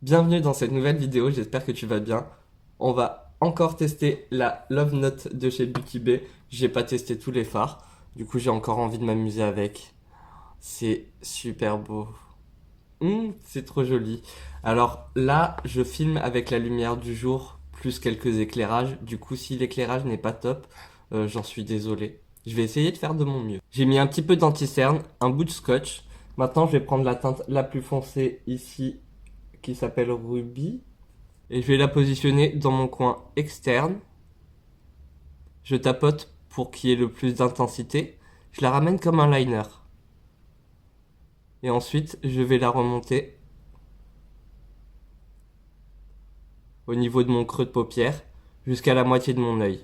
Bienvenue dans cette nouvelle vidéo, j'espère que tu vas bien. On va encore tester la Love Note de chez Beauty Bay. J'ai pas testé tous les fards, du coup j'ai encore envie de m'amuser avec. C'est super beau. C'est trop joli. Alors là, je filme avec la lumière du jour, plus quelques éclairages. Du coup, si l'éclairage n'est pas top, j'en suis désolé. Je vais essayer de faire de mon mieux. J'ai mis un petit peu d'anti-cerne, un bout de scotch. Maintenant, je vais prendre la teinte la plus foncée ici, qui s'appelle Ruby. Et je vais la positionner dans mon coin externe. Je tapote pour qu'il y ait le plus d'intensité. Je la ramène comme un liner. Et ensuite, je vais la remonter au niveau de mon creux de paupière jusqu'à la moitié de mon œil.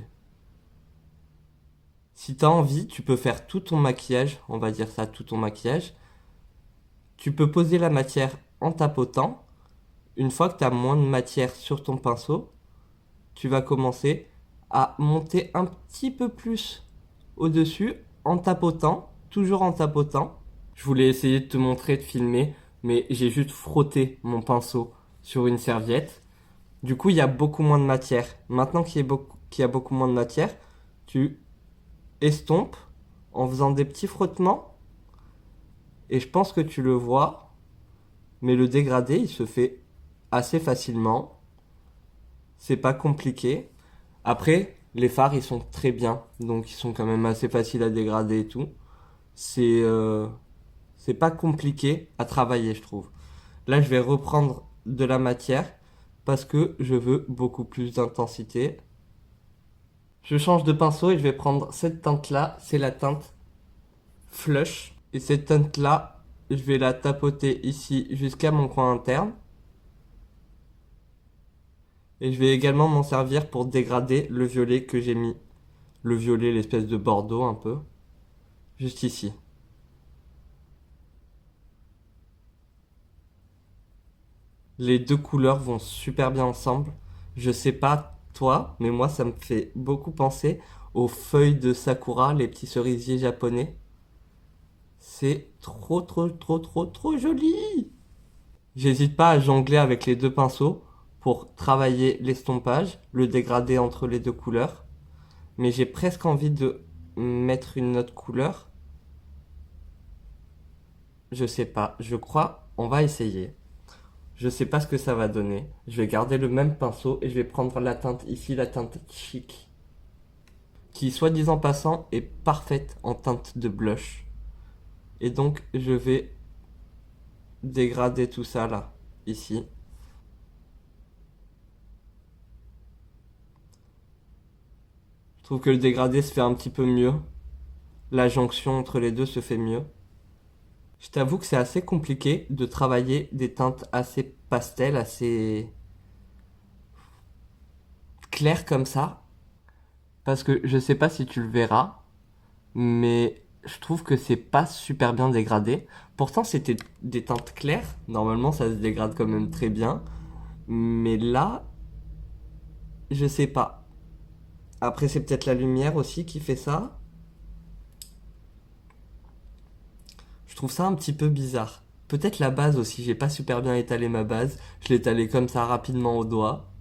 Si t'as envie, tu peux faire tout ton maquillage, on va dire ça, tout ton maquillage. Tu peux poser la matière en tapotant. Une fois que tu as moins de matière sur ton pinceau, tu vas commencer à monter un petit peu plus au-dessus en tapotant, toujours en tapotant. Je voulais essayer de te montrer, de filmer, mais j'ai juste frotté mon pinceau sur une serviette. Du coup, il y a beaucoup moins de matière. Maintenant qu'il y a beaucoup moins de matière, tu estompes en faisant des petits frottements. Et je pense que tu le vois, mais le dégradé, il se fait assez facilement. C'est pas compliqué. Après, les fards, ils sont très bien. Donc, ils sont quand même assez faciles à dégrader et tout. C'est euh, c'est pas compliqué à travailler, je trouve. Là, je vais reprendre de la matière parce que je veux beaucoup plus d'intensité. Je change de pinceau et je vais prendre cette teinte-là. C'est la teinte Flush. Et cette teinte-là, je vais la tapoter ici jusqu'à mon coin interne. Et je vais également m'en servir pour dégrader le violet que j'ai mis. Le violet, l'espèce de bordeaux un peu. Juste ici. Les deux couleurs vont super bien ensemble. Je sais pas toi, mais moi ça me fait beaucoup penser aux feuilles de sakura, les petits cerisiers japonais. C'est trop trop trop trop trop joli. J'hésite pas à jongler avec les deux pinceaux pour travailler l'estompage, le dégradé entre les deux couleurs. Mais j'ai presque envie de mettre une autre couleur. Je sais pas, je crois, on va essayer. Je sais pas ce que ça va donner. Je vais garder le même pinceau et je vais prendre la teinte ici, la teinte chic, qui soit disant passant est parfaite en teinte de blush. Et donc je vais dégrader tout ça là, ici. Je trouve que le dégradé se fait un petit peu mieux. La jonction entre les deux se fait mieux. Je t'avoue que c'est assez compliqué de travailler des teintes assez pastel, assez claires comme ça. Parce que je sais pas si tu le verras, mais je trouve que c'est pas super bien dégradé. Pourtant, c'était des teintes claires. Normalement, ça se dégrade quand même très bien. Mais là, je sais pas. Après, c'est peut-être la lumière aussi qui fait ça. Je trouve ça un petit peu bizarre. Peut-être la base aussi, j'ai pas super bien étalé ma base. Je l'ai étalé comme ça rapidement au doigt.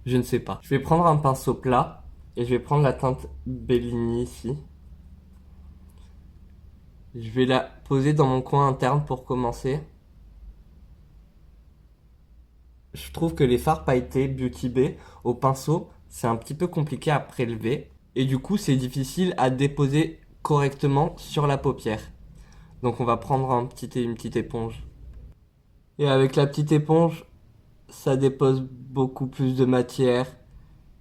Je ne sais pas. Je vais prendre un pinceau plat et je vais prendre la teinte Bellini ici. Je vais la poser dans mon coin interne pour commencer. Je trouve que les fards pailletés Beauty Bay au pinceau, c'est un petit peu compliqué à prélever. Et du coup, c'est difficile à déposer correctement sur la paupière. Donc on va prendre une petite éponge. Et avec la petite éponge, ça dépose beaucoup plus de matière.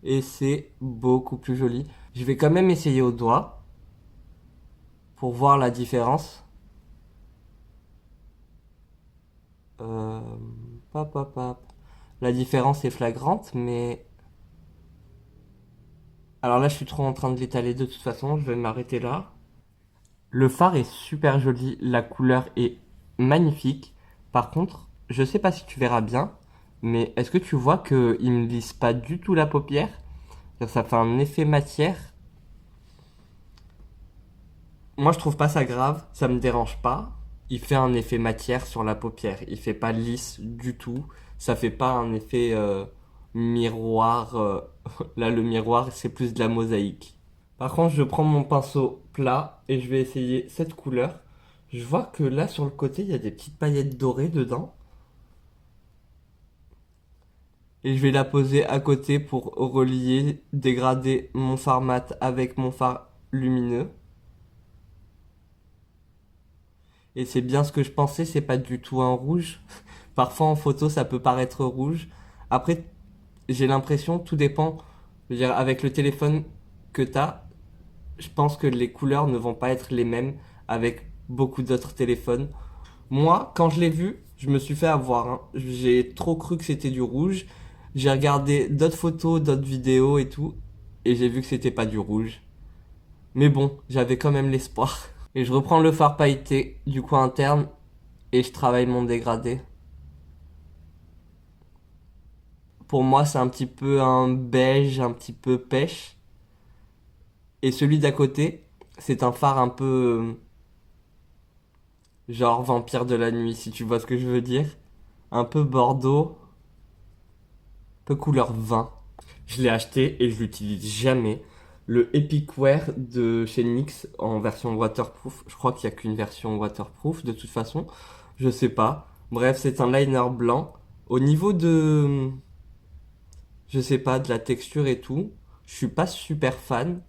Et c'est beaucoup plus joli. Je vais quand même essayer au doigt pour voir la différence. Euh, Pop, pop, pop. La différence est flagrante, mais... Alors là, je suis trop en train de l'étaler de toute façon, je vais m'arrêter là. Le fard est super joli, la couleur est magnifique. Par contre, je sais pas si tu verras bien, mais est-ce que tu vois qu'il ne lisse pas du tout la paupière? Ça fait un effet matière. Moi, je trouve pas ça grave, ça me dérange pas. il fait un effet matière sur la paupière. Il fait pas lisse du tout. Ça fait pas un effet miroir. Là, le miroir, c'est plus de la mosaïque. Par contre, je prends mon pinceau plat et je vais essayer cette couleur. Je vois que là, sur le côté, il y a des petites paillettes dorées dedans. Et je vais la poser à côté pour relier, dégrader mon fard mat avec mon fard lumineux. Et c'est bien ce que je pensais, c'est pas du tout un rouge. Parfois en photo ça peut paraître rouge. Après, j'ai l'impression, tout dépend. Je veux dire, avec le téléphone que t'as, je pense que les couleurs ne vont pas être les mêmes avec beaucoup d'autres téléphones. Moi, quand je l'ai vu, je me suis fait avoir, hein. J'ai trop cru que c'était du rouge. J'ai regardé d'autres photos, d'autres vidéos et tout, et j'ai vu que c'était pas du rouge. Mais bon, j'avais quand même l'espoir. Et je reprends le fard pailleté du coin interne et je travaille mon dégradé. Pour moi, c'est un petit peu un beige, un petit peu pêche. Et celui d'à côté, c'est un fard un peu genre vampire de la nuit, si tu vois ce que je veux dire. Un peu bordeaux, un peu couleur vin. Je l'ai acheté et je l'utilise jamais. Le Epic Wear de chez NYX en version waterproof. Je crois qu'il n'y a qu'une version waterproof de toute façon. Je sais pas. Bref, c'est un liner blanc. Au niveau de, je sais pas, de la texture et tout, je suis pas super fan,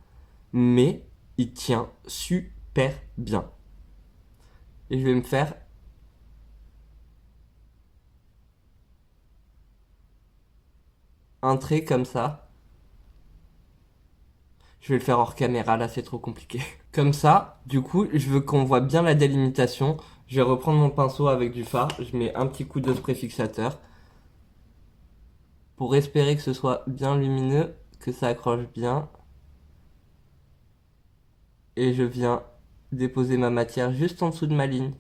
mais il tient super bien. Et je vais me faire un trait comme ça. Je vais le faire hors caméra, là c'est trop compliqué. Comme ça, du coup, je veux qu'on voit bien la délimitation. Je vais reprendre mon pinceau avec du fard. Je mets un petit coup de spray fixateur. Pour espérer que ce soit bien lumineux, que ça accroche bien. Et je viens déposer ma matière juste en dessous de ma ligne.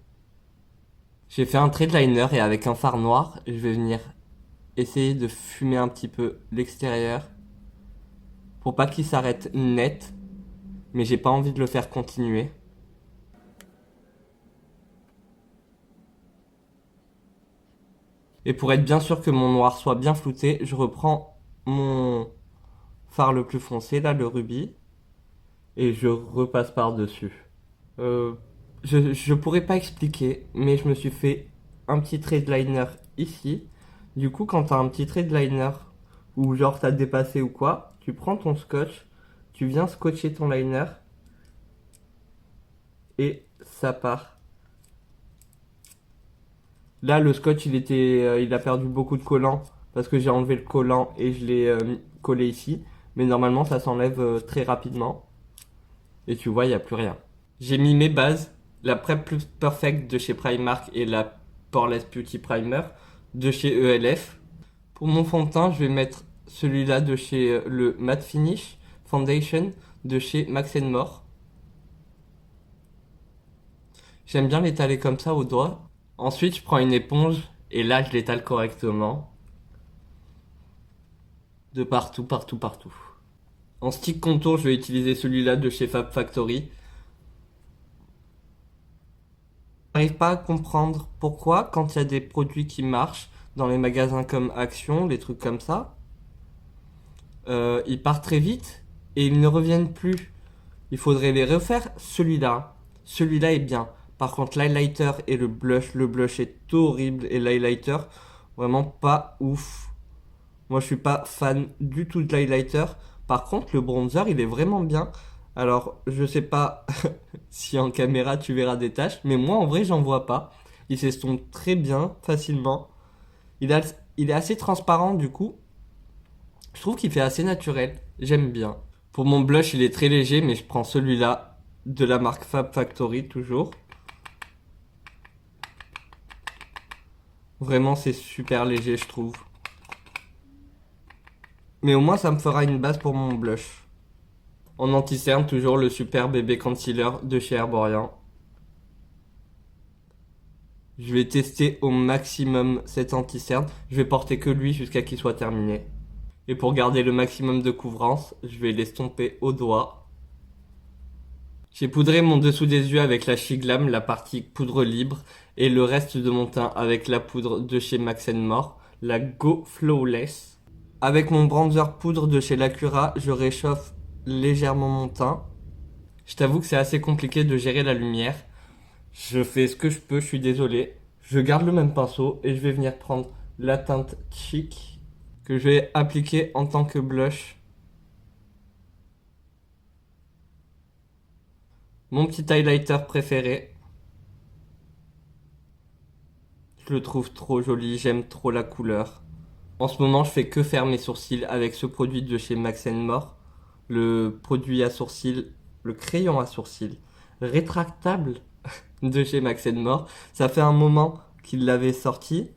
J'ai fait un trait de liner et avec un fard noir, je vais venir essayer de fumer un petit peu l'extérieur pour pas qu'il s'arrête net, mais j'ai pas envie de le faire continuer. Et pour être bien sûr que mon noir soit bien flouté, je reprends mon fard le plus foncé, là, le rubis, et je repasse par-dessus. Euh, je pourrais pas expliquer, mais je me suis fait un petit trait de liner ici. Du coup, quand t'as un petit trait de liner, ou genre t'as dépassé ou quoi, tu prends ton scotch, tu viens scotcher ton liner, et ça part. Là, le scotch, il a perdu beaucoup de collant parce que j'ai enlevé le collant et je l'ai collé ici. Mais normalement, ça s'enlève très rapidement. Et tu vois, il n'y a plus rien. J'ai mis mes bases, la Prep Plus Perfect de chez Primark et la Poreless Beauty Primer de chez ELF. Pour mon fond de teint, je vais mettre celui-là de chez le Matte Finish Foundation de chez Max More. J'aime bien l'étaler comme ça au doigt. Ensuite, je prends une éponge et là, je l'étale correctement. De partout, partout, partout. En stick contour, je vais utiliser celui-là de chez Fab Factory. J'arrive pas à comprendre pourquoi, quand il y a des produits qui marchent dans les magasins comme Action, les trucs comme ça, ils partent très vite et ils ne reviennent plus. Il faudrait les refaire. Celui-là est bien. Par contre, l'highlighter et le blush est horrible et l'highlighter, vraiment pas ouf. Moi, je suis pas fan du tout de l'highlighter. Par contre, le bronzer, il est vraiment bien. Alors, je sais pas si en caméra tu verras des taches, mais moi, en vrai, j'en vois pas. Il s'estompe très bien, facilement. Il est assez transparent, du coup. Je trouve qu'il fait assez naturel. J'aime bien. Pour mon blush, il est très léger, mais je prends celui-là de la marque Fab Factory, toujours. Vraiment, c'est super léger, je trouve. Mais au moins, ça me fera une base pour mon blush. En anti-cerne, toujours le super bébé concealer de chez Herborian. Je vais tester au maximum cet anti-cerne. Je vais porter que lui jusqu'à qu'il soit terminé. Et pour garder le maximum de couvrance, je vais l'estomper au doigt. J'ai poudré mon dessous des yeux avec la Shiglam, la partie poudre libre, et le reste de mon teint avec la poudre de chez Max More, la Go Flawless. Avec mon bronzer poudre de chez Lacura, je réchauffe légèrement mon teint. Je t'avoue que c'est assez compliqué de gérer la lumière. Je fais ce que je peux, je suis désolé. Je garde le même pinceau et je vais venir prendre la teinte Chic que je vais appliquer en tant que blush. Mon petit highlighter préféré. Je le trouve trop joli, j'aime trop la couleur. En ce moment, je fais que faire mes sourcils avec ce produit de chez Max More. Le produit à sourcils, le crayon à sourcils rétractable de chez Max More. Ça fait un moment qu'il l'avait sorti.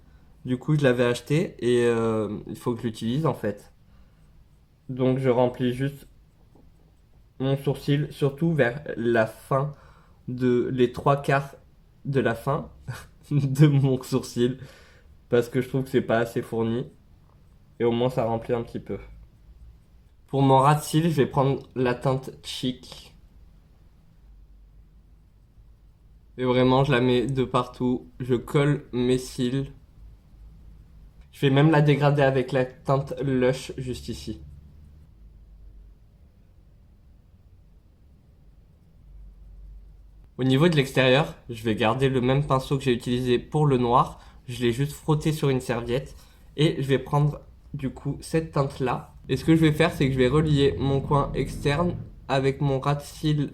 Du coup, je l'avais acheté et il faut que je l'utilise en fait. Donc, je remplis juste mon sourcil, surtout vers la fin de les trois quarts de la fin de mon sourcil parce que je trouve que c'est pas assez fourni et au moins ça remplit un petit peu. Pour mon ras de cils, je vais prendre la teinte Chic et vraiment je la mets de partout. Je colle mes cils. Je vais même la dégrader avec la teinte Lush juste ici. Au niveau de l'extérieur, je vais garder le même pinceau que j'ai utilisé pour le noir. Je l'ai juste frotté sur une serviette. Et je vais prendre du coup cette teinte là. Et ce que je vais faire, c'est que je vais relier mon coin externe avec mon ras de cils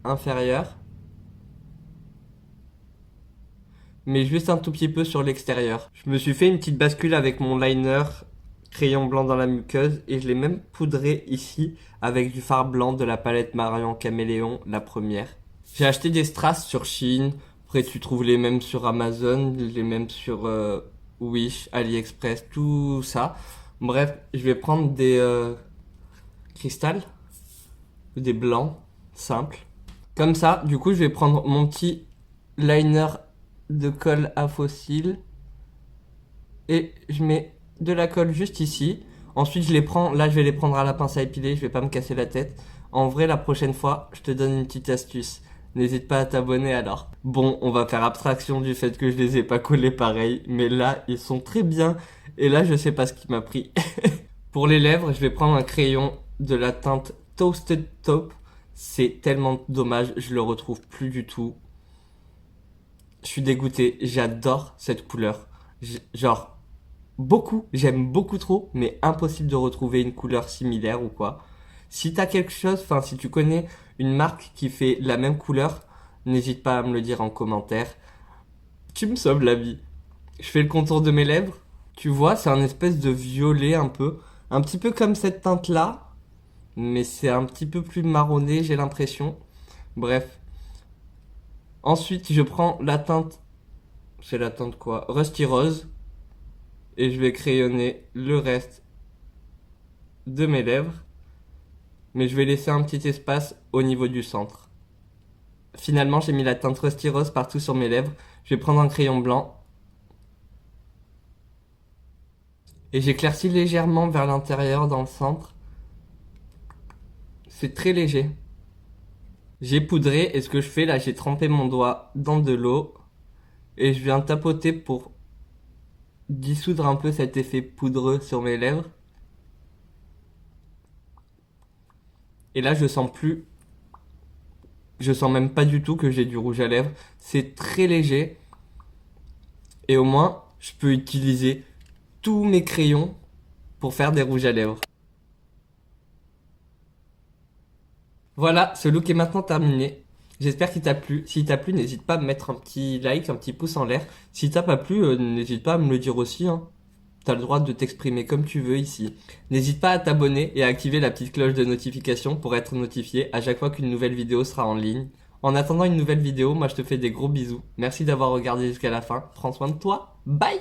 inférieur. Mais juste un tout petit peu sur l'extérieur. Je me suis fait une petite bascule avec mon liner crayon blanc dans la muqueuse. Et je l'ai même poudré ici avec du fard blanc de la palette Marion Caméléon, la première. J'ai acheté des strass sur Shein. Après, tu trouves les mêmes sur Amazon, les mêmes sur Wish, AliExpress, tout ça. Bref, je vais prendre des cristals, des blancs, simples. Comme ça, du coup, je vais prendre mon petit liner de colle à faux cils. Et je mets de la colle juste ici. Ensuite, je les prends. Là, je vais les prendre à la pince à épiler. Je vais pas me casser la tête. En vrai, la prochaine fois, je te donne une petite astuce. N'hésite pas à t'abonner alors. Bon, on va faire abstraction du fait que je les ai pas collés pareil, mais là, ils sont très bien. Et là, je sais pas ce qui m'a pris. Pour les lèvres, je vais prendre un crayon de la teinte Toasted Taupe. C'est tellement dommage, je le retrouve plus du tout. Je suis dégoûté, j'adore cette couleur. Genre, beaucoup, j'aime beaucoup trop, mais impossible de retrouver une couleur similaire ou quoi. Si t'as quelque chose, enfin si tu connais une marque qui fait la même couleur, n'hésite pas à me le dire en commentaire. Tu me sauves la vie. Je fais le contour de mes lèvres. Tu vois, c'est un espèce de violet un petit peu comme cette teinte là, mais c'est un petit peu plus marronné, j'ai l'impression. Bref. Ensuite, je prends la teinte, c'est la teinte quoi? Rusty Rose. Et je vais crayonner le reste de mes lèvres. Mais je vais laisser un petit espace au niveau du centre. Finalement, j'ai mis la teinte Rusty Rose partout sur mes lèvres. Je vais prendre un crayon blanc. Et j'éclaircis légèrement vers l'intérieur dans le centre. C'est très léger. J'ai poudré et ce que je fais là, j'ai trempé mon doigt dans de l'eau. Et je viens tapoter pour dissoudre un peu cet effet poudreux sur mes lèvres. Et là, je sens plus. Je sens même pas du tout que j'ai du rouge à lèvres. C'est très léger. Et au moins, je peux utiliser tous mes crayons pour faire des rouges à lèvres. Voilà, ce look est maintenant terminé. J'espère qu'il t'a plu. S'il t'a plu, n'hésite pas à me mettre un petit like, un petit pouce en l'air. Si t'as pas plu, n'hésite pas à me le dire aussi, hein. T'as le droit de t'exprimer comme tu veux ici. N'hésite pas à t'abonner et à activer la petite cloche de notification pour être notifié à chaque fois qu'une nouvelle vidéo sera en ligne. En attendant une nouvelle vidéo, moi je te fais des gros bisous. Merci d'avoir regardé jusqu'à la fin. Prends soin de toi. Bye!